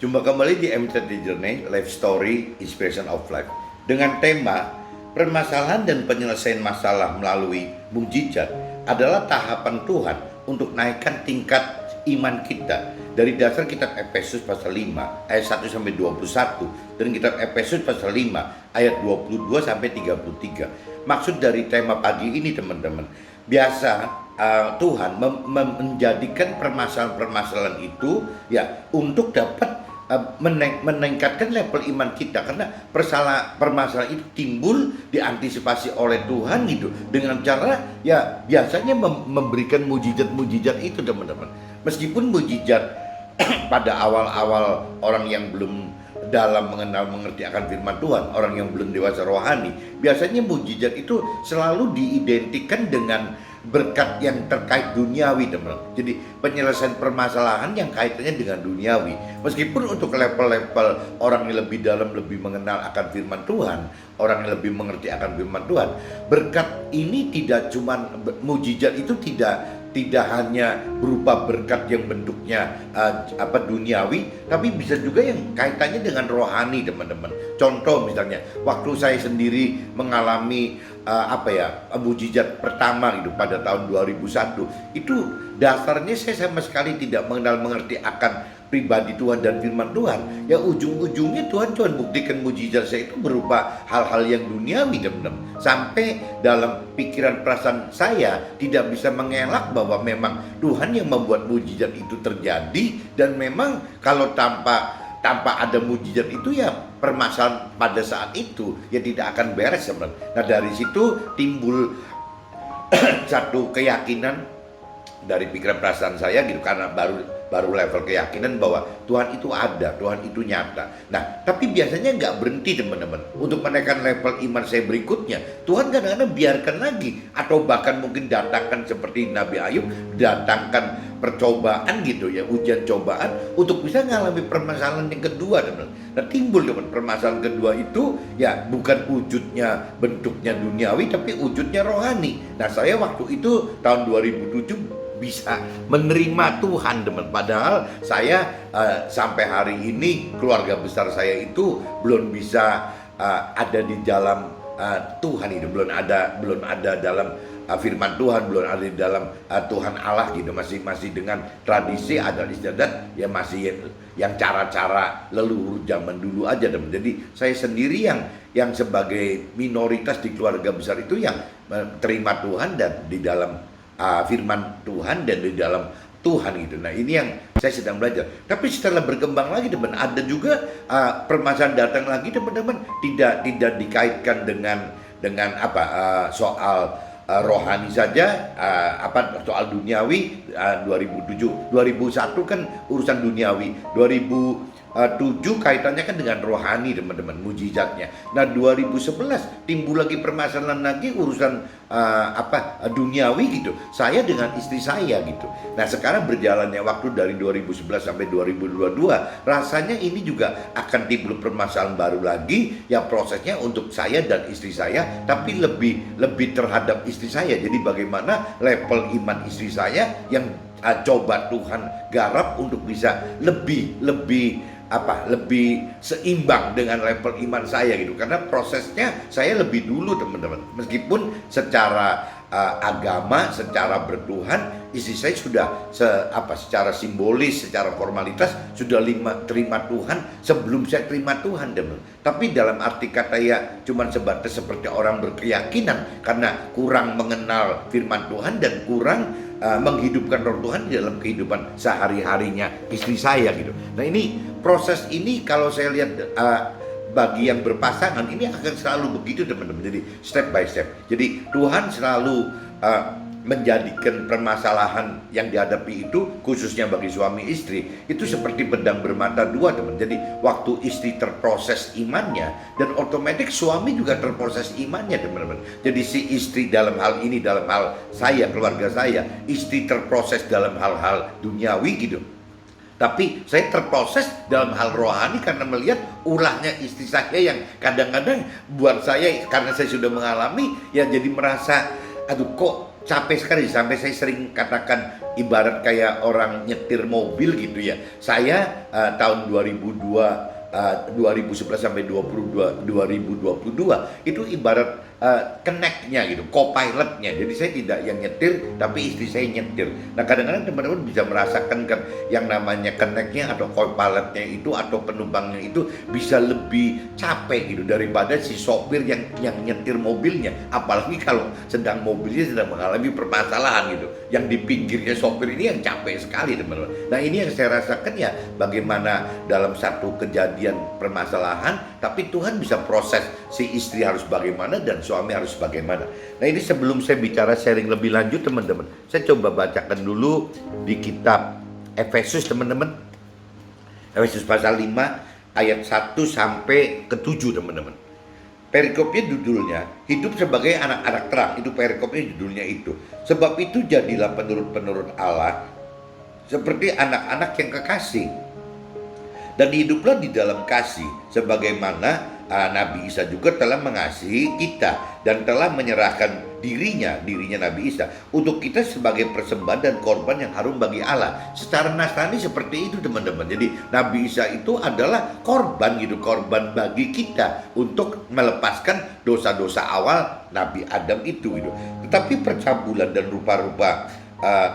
Jumpa kembali di MTT Journey, Life Story, Inspiration of Life. Dengan tema, permasalahan dan penyelesaian masalah melalui mukjizat adalah tahapan Tuhan untuk naikkan tingkat iman kita. Dari dasar kitab Efesus pasal 5 ayat 1 sampai 21 dan kitab Efesus pasal 5 ayat 22 sampai 33. Maksud dari tema pagi ini teman-teman, biasa Tuhan menjadikan permasalahan-permasalahan itu ya untuk dapat meningkatkan level iman kita, karena permasalahan itu timbul diantisipasi oleh Tuhan gitu dengan cara ya biasanya memberikan mujizat-mujizat itu teman-teman. Meskipun mujizat pada awal-awal orang yang belum dalam mengerti akan firman Tuhan, orang yang belum dewasa rohani, biasanya mujizat itu selalu diidentikan dengan berkat yang terkait duniawi teman-teman. Jadi penyelesaian permasalahan yang kaitannya dengan duniawi. Meskipun untuk level-level orang yang lebih dalam, lebih mengenal akan firman Tuhan, orang yang lebih mengerti akan firman Tuhan, berkat ini tidak cuma mujizat itu tidak hanya berupa berkat yang bentuknya duniawi, tapi bisa juga yang kaitannya dengan rohani teman-teman. Contoh misalnya, waktu saya sendiri mengalami mujizat pertama gitu pada tahun 2001, itu dasarnya saya sama sekali tidak mengerti akan pribadi Tuhan dan firman Tuhan. Ya ujung-ujungnya Tuhan cuma buktikan mujizat saya itu berupa hal-hal yang duniawi teman-teman. Sampai dalam pikiran perasaan saya tidak bisa mengelak bahwa memang Tuhan yang membuat mujizat itu terjadi, dan memang kalau tanpa ada mujizat itu ya permasalahan pada saat itu ya tidak akan beres teman. Nah dari situ timbul satu keyakinan dari pikiran perasaan saya gitu, karena baru level keyakinan bahwa Tuhan itu ada, Tuhan itu nyata. Nah, tapi biasanya nggak berhenti teman-teman. Untuk menaikkan level iman saya berikutnya, Tuhan kadang-kadang biarkan lagi, atau bahkan mungkin datangkan seperti Nabi Ayub, datangkan percobaan gitu ya, ujian cobaan untuk bisa ngalami permasalahan yang kedua teman-teman. Nah, timbul teman permasalahan kedua itu ya bukan wujudnya bentuknya duniawi, tapi wujudnya rohani. Nah, saya waktu itu tahun 2007 bisa menerima Tuhan teman. Padahal saya sampai hari ini keluarga besar saya itu belum bisa ada di dalam Tuhan itu, belum ada dalam firman Tuhan, belum ada di dalam Tuhan Allah gitu, masih dengan tradisi adat istiadat ya, masih yang cara-cara leluhur zaman dulu aja teman. Jadi saya sendiri yang sebagai minoritas di keluarga besar itu yang terima Tuhan dan di dalam firman Tuhan dan di dalam Tuhan gitu. Nah ini yang saya sedang belajar. Tapi setelah berkembang lagi teman, ada juga permasalahan datang lagi teman-teman, tidak dikaitkan dengan soal rohani saja, soal duniawi. 2007 2001 kan urusan duniawi, 2007 kaitannya kan dengan rohani teman-teman, mujizatnya. Nah 2011 timbul lagi permasalahan lagi urusan duniawi gitu, saya dengan istri saya gitu. Nah sekarang berjalannya waktu dari 2011 sampai 2022, rasanya ini juga akan timbul permasalahan baru lagi yang prosesnya untuk saya dan istri saya, tapi lebih terhadap istri saya. Jadi bagaimana level iman istri saya yang coba Tuhan garap untuk bisa lebih seimbang dengan level iman saya gitu. Karena prosesnya saya lebih dulu teman-teman. Meskipun secara agama, secara bertuhan, istri saya sudah secara simbolis, secara formalitas sudah terima Tuhan sebelum saya terima Tuhan teman. Tapi dalam arti kata ya cuman sebatas seperti orang berkeyakinan, karena kurang mengenal firman Tuhan dan kurang menghidupkan roh Tuhan di dalam kehidupan sehari-harinya istri saya gitu. Nah ini proses ini kalau saya lihat bagi yang berpasangan ini akan selalu begitu teman-teman. Jadi step by step. Jadi Tuhan selalu menjadikan permasalahan yang dihadapi itu, khususnya bagi suami istri, itu seperti pedang bermata dua teman. Jadi waktu istri terproses imannya, dan otomatis suami juga terproses imannya teman-teman. Jadi si istri dalam hal ini, dalam hal saya, keluarga saya, istri terproses dalam hal-hal duniawi gitu, tapi saya terproses dalam hal rohani karena melihat ulahnya istri saya yang kadang-kadang buat saya, karena saya sudah mengalami ya, jadi merasa aduh kok capek sekali sampai saya sering katakan ibarat kayak orang nyetir mobil gitu ya. Saya tahun 2011 sampai 2022 itu ibarat connect-nya gitu, co-pilotnya. Jadi saya tidak yang nyetir, tapi istri saya nyetir. Nah kadang-kadang teman-teman bisa merasakan kan yang namanya connect-nya atau co-pilotnya itu atau penumpangnya itu bisa lebih capek gitu daripada si sopir yang nyetir mobilnya. Apalagi kalau sedang mobilnya sedang mengalami permasalahan gitu. Yang di pinggirnya sopir ini yang capek sekali teman-teman. Nah ini yang saya rasakan ya, bagaimana dalam satu kejadian permasalahan, tapi Tuhan bisa proses si istri harus bagaimana dan suami harus bagaimana. Nah ini sebelum saya bicara sharing lebih lanjut teman-teman, saya coba bacakan dulu di kitab Efesus teman-teman. Efesus pasal 5 ayat 1 sampai ke 7 teman-teman. Perikopnya judulnya hidup sebagai anak-anak terang. Itu perikopnya judulnya itu. Sebab itu jadilah penurut-penurut Allah seperti anak-anak yang kekasih, dan hiduplah di dalam kasih sebagaimana Nabi Isa juga telah mengasihi kita dan telah menyerahkan dirinya Nabi Isa untuk kita sebagai persembahan dan korban yang harum bagi Allah. Secara Nasrani seperti itu teman-teman. Jadi Nabi Isa itu adalah korban gitu, korban bagi kita untuk melepaskan dosa-dosa awal Nabi Adam itu gitu. Tetapi percabulan dan rupa-rupa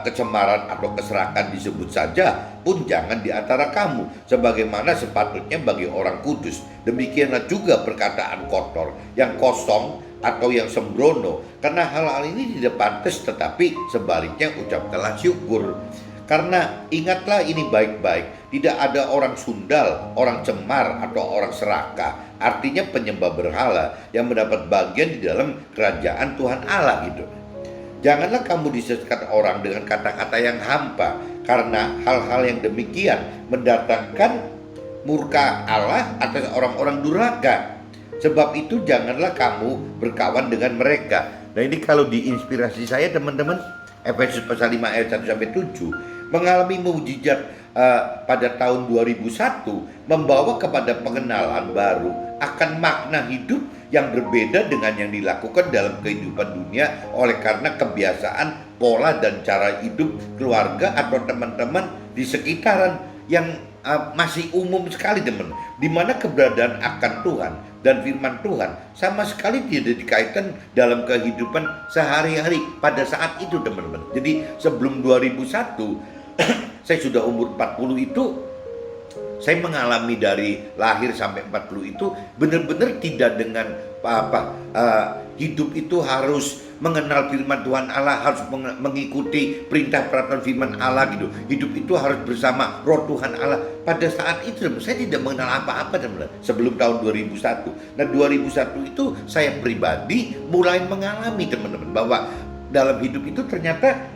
kecemaran atau keserakan disebut saja pun jangan di antara kamu, sebagaimana sepatutnya bagi orang kudus. Demikianlah juga perkataan kotor, yang kosong atau yang sembrono, karena hal-hal ini tidak pantas, tetapi sebaliknya ucapkanlah syukur. Karena ingatlah ini baik-baik, tidak ada orang sundal, orang cemar, atau orang serakah, artinya penyembah berhala, yang mendapat bagian di dalam kerajaan Tuhan Allah gitu. Janganlah kamu disesatkan orang dengan kata-kata yang hampa, karena hal-hal yang demikian mendatangkan murka Allah atas orang-orang durhaka. Sebab itu janganlah kamu berkawan dengan mereka. Nah ini kalau diinspirasi saya teman-teman, Efesus pasal 5 ayat 1 sampai 7 mengalami mukjizat pada tahun 2001, membawa kepada pengenalan baru akan makna hidup yang berbeda dengan yang dilakukan dalam kehidupan dunia oleh karena kebiasaan, pola dan cara hidup keluarga atau teman-teman di sekitaran yang masih umum sekali teman, di mana keberadaan akan Tuhan dan firman Tuhan sama sekali tidak dikaitkan dalam kehidupan sehari-hari pada saat itu teman-teman. Jadi sebelum 2001 saya sudah umur 40 itu, saya mengalami dari lahir sampai 40 itu benar-benar tidak dengan hidup itu harus mengenal firman Tuhan Allah, harus mengikuti perintah peraturan firman Allah gitu. Hidup itu harus bersama roh Tuhan Allah. Pada saat itu saya tidak mengenal apa-apa teman-teman, sebelum tahun 2001. Nah 2001 itu saya pribadi mulai mengalami teman-teman bahwa dalam hidup itu ternyata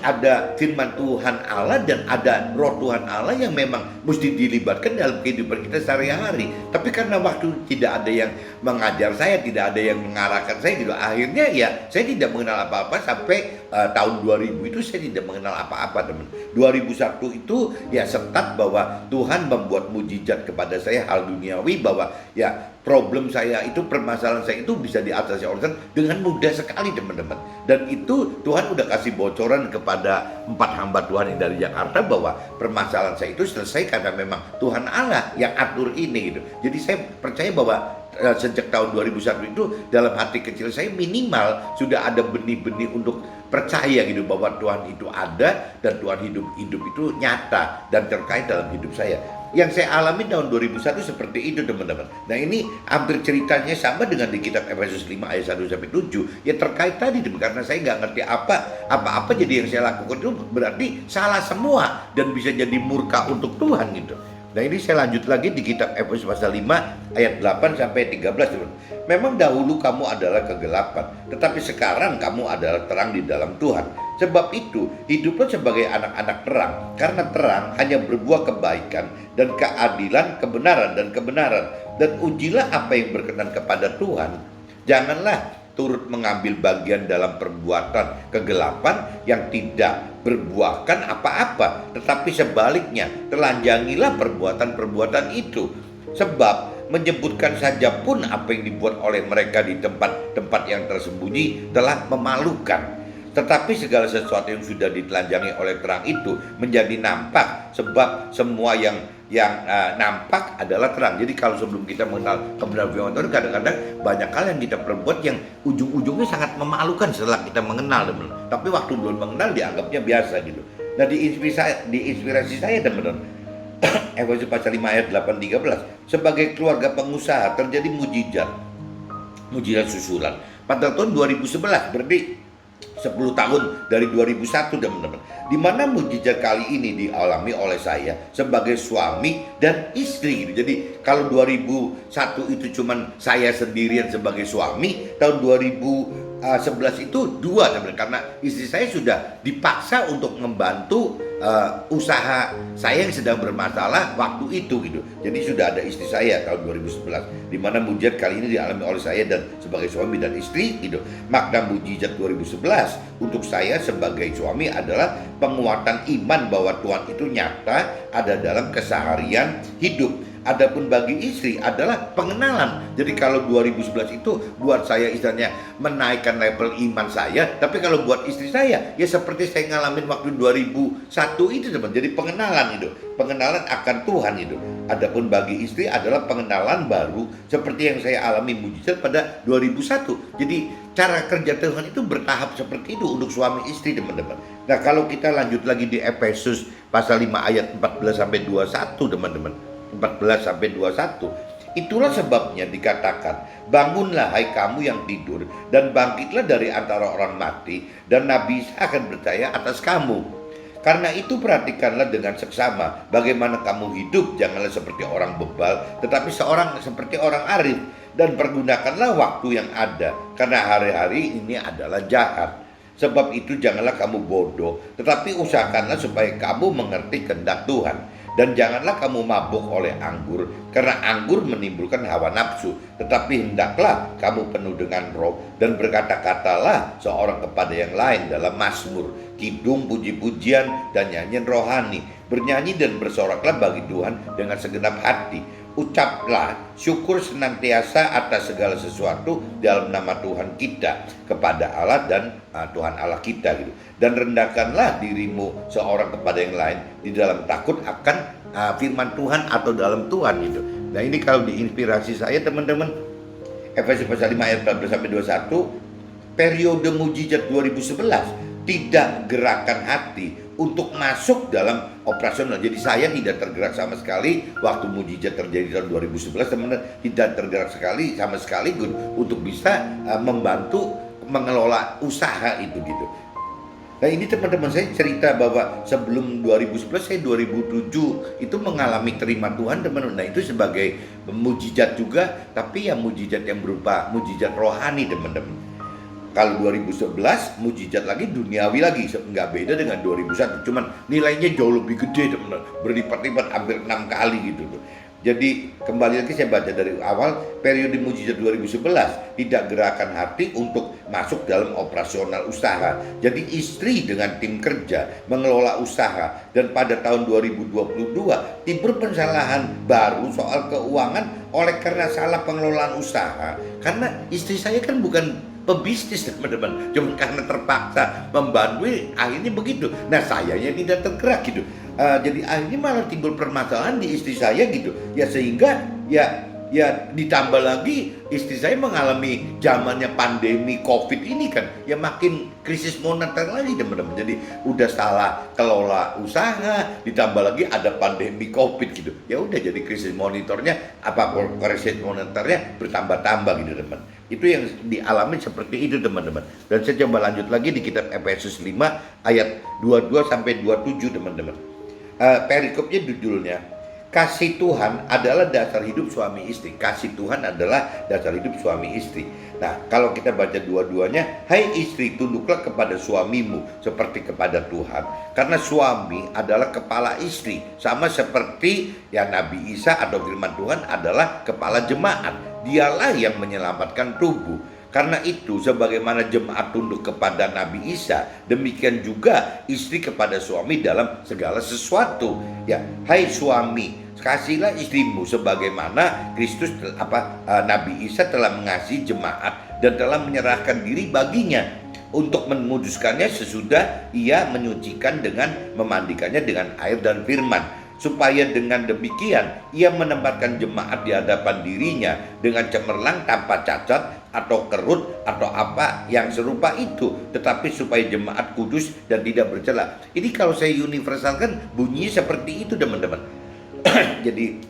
ada firman Tuhan Allah dan ada roh Tuhan Allah yang memang mesti dilibatkan dalam kehidupan kita sehari-hari. Tapi karena waktu tidak ada yang mengajar saya, tidak ada yang mengarahkan saya gitu, akhirnya ya saya tidak mengenal apa-apa sampai tahun 2000 itu saya tidak mengenal apa-apa teman. 2001 itu ya setat bahwa Tuhan membuat mujizat kepada saya, hal duniawi, bahwa ya problem saya itu, permasalahan saya itu bisa diatasi oleh Tuhan dengan mudah sekali teman-teman. Dan itu Tuhan udah kasih bocoran kepada 4 hamba Tuhan yang dari Jakarta bahwa permasalahan saya itu selesai karena memang Tuhan Allah yang atur ini gitu. Jadi saya percaya bahwa sejak tahun 2001 itu dalam hati kecil saya minimal sudah ada benih-benih untuk percaya gitu bahwa Tuhan itu ada dan Tuhan hidup itu nyata dan terkait dalam hidup saya. Yang saya alami tahun 2001 seperti itu teman-teman. Nah ini hampir ceritanya sama dengan di kitab Efesus 5 ayat 1 sampai 7. Ya terkait tadi karena saya nggak ngerti apa-apa, jadi yang saya lakukan itu berarti salah semua dan bisa jadi murka untuk Tuhan gitu. Nah ini saya lanjut lagi di kitab Efesus pasal 5 ayat 8 sampai 13 teman. Memang dahulu kamu adalah kegelapan, tetapi sekarang kamu adalah terang di dalam Tuhan. Sebab itu hiduplah sebagai anak-anak terang, karena terang hanya berbuah kebaikan dan keadilan, kebenaran dan kebenaran. Dan ujilah apa yang berkenan kepada Tuhan. Janganlah turut mengambil bagian dalam perbuatan kegelapan yang tidak berbuahkan apa-apa, tetapi sebaliknya telanjangilah perbuatan-perbuatan itu. Sebab menyebutkan saja pun apa yang dibuat oleh mereka di tempat-tempat yang tersembunyi telah memalukan. Tetapi segala sesuatu yang sudah ditelanjangi oleh terang itu menjadi nampak, sebab semua yang nampak adalah terang. Jadi kalau sebelum kita mengenal kebenaran firman Tuhan, kadang-kadang banyak hal yang kita perbuat yang ujung-ujungnya sangat memalukan setelah kita mengenal, teman-teman. Tapi waktu belum mengenal dianggapnya biasa gitu. Nah, diinspirasi saya, teman-teman, Efesus pasal 5 ayat 8-13, sebagai keluarga pengusaha terjadi mujizat susulan pada tahun 2011, berarti 10 tahun dari 2001, teman-teman. Di mana mujizat kali ini dialami oleh saya sebagai suami dan istri gitu. Jadi kalau 2001 itu cuman saya sendirian sebagai suami, tahun 2011 itu dua, teman-teman, karena istri saya sudah dipaksa untuk membantu usaha saya yang sedang bermasalah waktu itu gitu. Jadi sudah ada istri saya tahun 2011, di mana mujizat kali ini dialami oleh saya dan sebagai suami dan istri gitu. Makna mujizat 2011 untuk saya sebagai suami adalah penguatan iman bahwa Tuhan itu nyata ada dalam keseharian hidup. Adapun bagi istri adalah pengenalan. Jadi kalau 2011 itu buat saya istilahnya menaikkan level iman saya, tapi kalau buat istri saya ya seperti saya ngalamin waktu 2001 itu, teman. Jadi pengenalan itu, pengenalan akan Tuhan itu. Adapun bagi istri adalah pengenalan baru seperti yang saya alami mujizat pada 2001. Jadi cara kerja Tuhan itu bertahap seperti itu untuk suami istri, teman-teman. Nah, kalau kita lanjut lagi di Efesus pasal 5 ayat 14-21, teman-teman. 14-21. Itulah sebabnya dikatakan, bangunlah hai kamu yang tidur, dan bangkitlah dari antara orang mati, dan Nabi Isa akan percaya atas kamu. Karena itu perhatikanlah dengan seksama bagaimana kamu hidup, janganlah seperti orang bebal, tetapi seperti orang arif, dan pergunakanlah waktu yang ada, karena hari-hari ini adalah jahat. Sebab itu janganlah kamu bodoh, tetapi usahakanlah supaya kamu mengerti kehendak Tuhan. Dan janganlah kamu mabuk oleh anggur, karena anggur menimbulkan hawa nafsu. Tetapi hendaklah kamu penuh dengan roh, dan berkata-katalah seorang kepada yang lain dalam mazmur, kidung, puji-pujian, dan nyanyian rohani. Bernyanyi dan bersoraklah bagi Tuhan dengan segenap hati. Ucaplah syukur senantiasa atas segala sesuatu dalam nama Tuhan kita kepada Allah dan Tuhan Allah kita gitu. Dan rendahkanlah dirimu seorang kepada yang lain di dalam takut akan firman Tuhan atau dalam Tuhan gitu. Nah, ini kalau diinspirasi saya, teman-teman, Efesus pasal 5 ayat 14-21, periode mujizat 2011 tidak gerakan hati untuk masuk dalam operasional. Jadi saya tidak tergerak sama sekali waktu mujizat terjadi tahun 2011, teman-teman, tidak tergerak sama sekali untuk bisa membantu mengelola usaha itu gitu. Nah, ini teman-teman, saya cerita bahwa sebelum 2011 saya 2007 itu mengalami terima Tuhan, teman-teman. Nah, itu sebagai mujizat juga, tapi ya mujizat yang berupa mujizat rohani, teman-teman. Kalau 2011 mujizat lagi, duniawi lagi, nggak beda dengan 2001, cuman nilainya jauh lebih gede, teman-teman, berlipat-lipat hampir 6 kali gitu tuh. Jadi kembali lagi saya baca dari awal, periode mujizat 2011 tidak gerakan hati untuk masuk dalam operasional usaha. Jadi istri dengan tim kerja mengelola usaha, dan pada tahun 2022 timbul kesalahan baru soal keuangan oleh karena salah pengelolaan usaha. Karena istri saya kan bukan pebisnis, teman-teman, cuma karena terpaksa membantu akhirnya begitu. Nah, sayanya tidak tergerak gitu. Jadi akhirnya malah timbul permasalahan di istri saya gitu. Ya sehingga ya ditambah lagi istri saya mengalami zamannya pandemi Covid ini kan, ya makin krisis moneter lagi, teman-teman. Jadi udah salah kelola usaha, ditambah lagi ada pandemi Covid gitu. Ya udah jadi krisis moneternya krisis moneternya bertambah-tambah gitu, teman. Itu yang dialami seperti itu, teman-teman. Dan saya coba lanjut lagi di kitab Efesus 5 ayat 22-27, teman-teman. Perikopnya judulnya, kasih Tuhan adalah dasar hidup suami istri. Kasih Tuhan adalah dasar hidup suami istri. Nah, kalau kita baca dua-duanya, hai istri, tunduklah kepada suamimu seperti kepada Tuhan. Karena suami adalah kepala istri, sama seperti yang Nabi Isa atau firman Tuhan adalah kepala jemaat. Dialah yang menyelamatkan tubuh. Karena itu, sebagaimana jemaat tunduk kepada Nabi Isa, demikian juga istri kepada suami dalam segala sesuatu. Ya, hai suami, kasihlah istrimu sebagaimana Kristus Nabi Isa telah mengasihi jemaat dan telah menyerahkan diri baginya untuk menguduskannya sesudah ia menyucikan dengan memandikannya dengan air dan firman, supaya dengan demikian ia menempatkan jemaat di hadapan dirinya dengan cemerlang tanpa cacat atau kerut atau apa yang serupa itu, tetapi supaya jemaat kudus dan tidak bercela. Ini kalau saya universalkan bunyinya seperti itu teman-teman. Jadi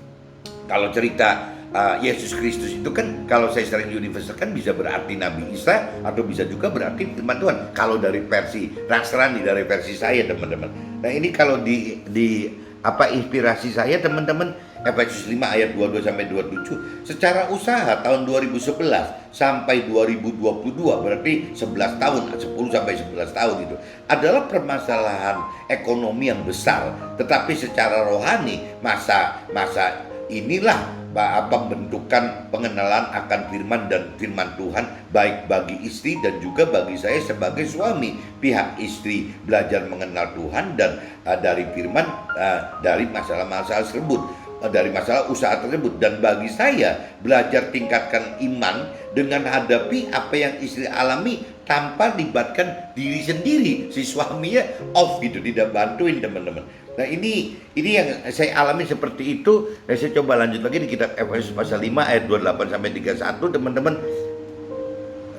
kalau cerita Yesus Kristus itu kan, kalau saya sering universalkan bisa berarti Nabi Isa atau bisa juga berarti firman Tuhan. Kalau dari versi Nasrani, dari versi saya teman-teman. Nah ini kalau di inspirasi saya teman-teman, Efesus 5 ayat 22 sampai 27. Secara usaha tahun 2011 sampai 2022, berarti 11 tahun, 10 sampai 11 tahun itu adalah permasalahan ekonomi yang besar, tetapi secara rohani masa inilah pembentukan pengenalan akan firman dan firman Tuhan, baik bagi istri dan juga bagi saya sebagai suami. Pihak istri belajar mengenal Tuhan dan dari firman, dari masalah-masalah tersebut, dari masalah usaha tersebut, dan bagi saya belajar tingkatkan iman dengan hadapi apa yang istri alami tanpa libatkan diri sendiri. Si suaminya off gitu, tidak bantuin teman-teman. Nah ini yang saya alami seperti itu. Nah, saya coba lanjut lagi di kitab Efesus pasal 5 ayat 28 sampai 31 teman-teman.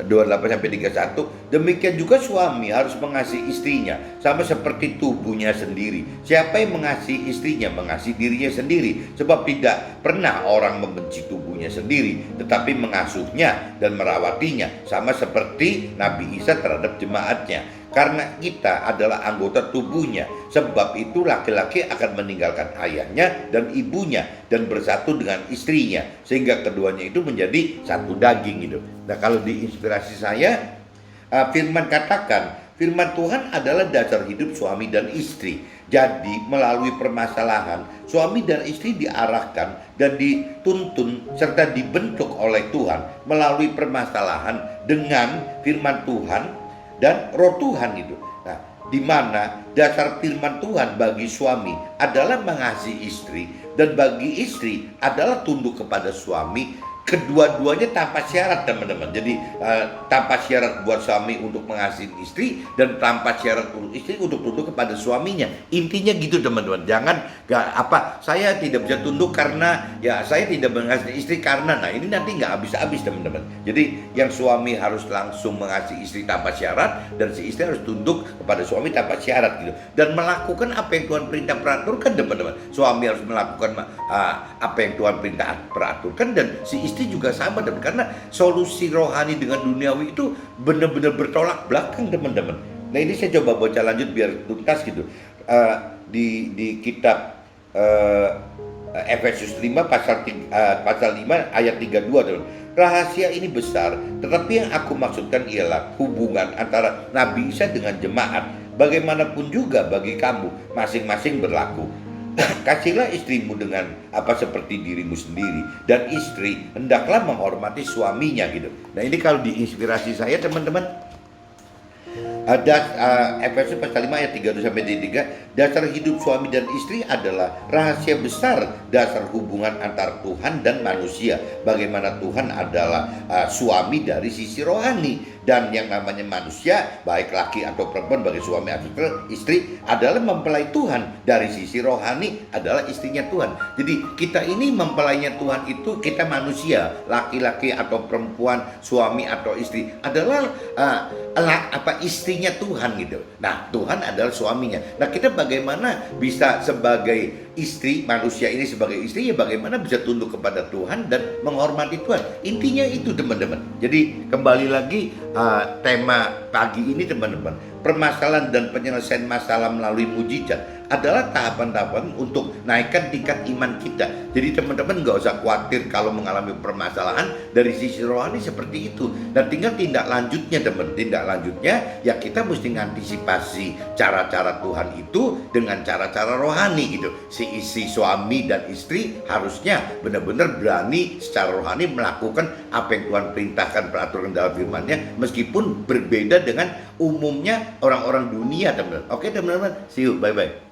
28 sampai 31. Demikian juga suami harus mengasihi istrinya sama seperti tubuhnya sendiri. Siapa yang mengasihi istrinya mengasihi dirinya sendiri, sebab tidak pernah orang membenci tubuhnya sendiri, tetapi mengasuhnya dan merawatinya sama seperti Nabi Isa terhadap jemaatnya. Karena kita adalah anggota tubuhnya, sebab itu laki-laki akan meninggalkan ayahnya dan ibunya dan bersatu dengan istrinya, sehingga keduanya itu menjadi satu daging gitu. Nah kalau di inspirasi saya, firman katakan, firman Tuhan adalah dasar hidup suami dan istri. Jadi melalui permasalahan, suami dan istri diarahkan dan dituntun serta dibentuk oleh Tuhan melalui permasalahan dengan firman Tuhan dan roh Tuhan itu. Nah, di mana dasar firman Tuhan bagi suami adalah mengasihi istri, dan bagi istri adalah tunduk kepada suami. Kedua-duanya tanpa syarat teman-teman. Jadi tanpa syarat buat suami untuk mengasihi istri, dan tanpa syarat untuk istri untuk tunduk kepada suaminya. Intinya gitu teman-teman. Jangan saya tidak bisa tunduk karena ya saya tidak mengasihi istri karena, nah ini nanti nggak habis-habis teman-teman. Jadi yang suami harus langsung mengasihi istri tanpa syarat, dan si istri harus tunduk kepada suami tanpa syarat gitu. Dan melakukan apa yang Tuhan perintah peraturkan teman-teman. Suami harus melakukan apa yang Tuhan perintah peraturkan, dan si istri juga sama teman, karena solusi rohani dengan duniawi itu benar-benar bertolak belakang teman-teman. Nah ini saya coba baca lanjut biar tuntas gitu. Di kitab Efesus 5 pasal 5 ayat 32 teman. Rahasia ini besar, tetapi yang aku maksudkan ialah hubungan antara Nabi Isa dengan jemaat. Bagaimanapun juga bagi kamu masing-masing berlaku. Kasihlah istrimu dengan seperti dirimu sendiri, dan istri hendaklah menghormati suaminya gitu. Nah ini kalau diinspirasi saya teman-teman, ada Efesus pasal 5 ayat 32 sampai 33. Dasar hidup suami dan istri adalah rahasia besar dasar hubungan antar Tuhan dan manusia. Bagaimana Tuhan adalah suami dari sisi rohani, dan yang namanya manusia, baik laki atau perempuan, bagi suami atau istri adalah mempelai Tuhan. Dari sisi rohani adalah istrinya Tuhan. Jadi kita ini mempelainya Tuhan itu, kita manusia, laki-laki atau perempuan, suami atau istri adalah istrinya Tuhan gitu. Nah Tuhan adalah suaminya. Nah kita bagaimana bisa sebagai istri, manusia ini sebagai istri, ya bagaimana bisa tunduk kepada Tuhan dan menghormati Tuhan. Intinya itu teman-teman. Jadi kembali lagi tema pagi ini teman-teman, permasalahan dan penyelesaian masalah melalui mujizat adalah tahapan-tahapan untuk naikkan tingkat iman kita. Jadi teman-teman nggak usah khawatir kalau mengalami permasalahan dari sisi rohani seperti itu. Dan tinggal tindak lanjutnya teman. Tindak lanjutnya ya kita mesti ngantisipasi cara-cara Tuhan itu dengan cara-cara rohani gitu. Si suami dan istri harusnya benar-benar berani secara rohani melakukan apa yang Tuhan perintahkan, peraturan dalam firman-Nya, meskipun berbeda dengan umumnya orang-orang dunia teman-teman. Oke teman-teman, see you, bye-bye.